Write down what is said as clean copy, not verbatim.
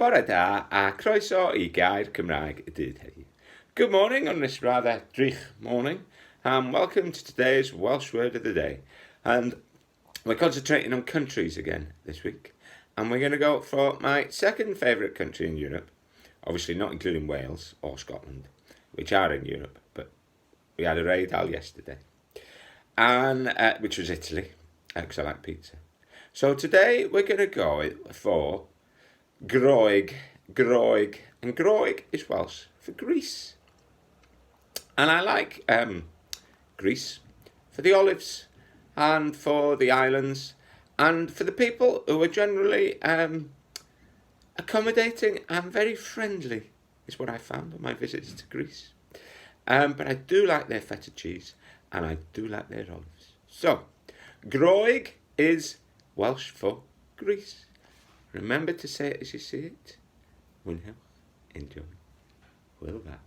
Bore da a croeso I Gair Cymraeg y Dydd Heddiw. Good morning on this rather drych morning, and welcome to today's Welsh word of the day. And we're concentrating on countries again this week, and we're going to go for my second favourite country in Europe, obviously not including Wales or Scotland, which are in Europe, but we had a raid all yesterday, and which was Italy, because I like pizza. So today we're going to go for Groeg, and Groeg is Welsh for Greece. And I like Greece for the olives and for the islands and for the people who are generally accommodating and very friendly, is what I found on my visits to Greece. But I do like their feta cheese and I do like their olives. So, Groeg is Welsh for Greece. Remember to say it as you see it. Mwynhewch. Enjoy. Hwyl dda.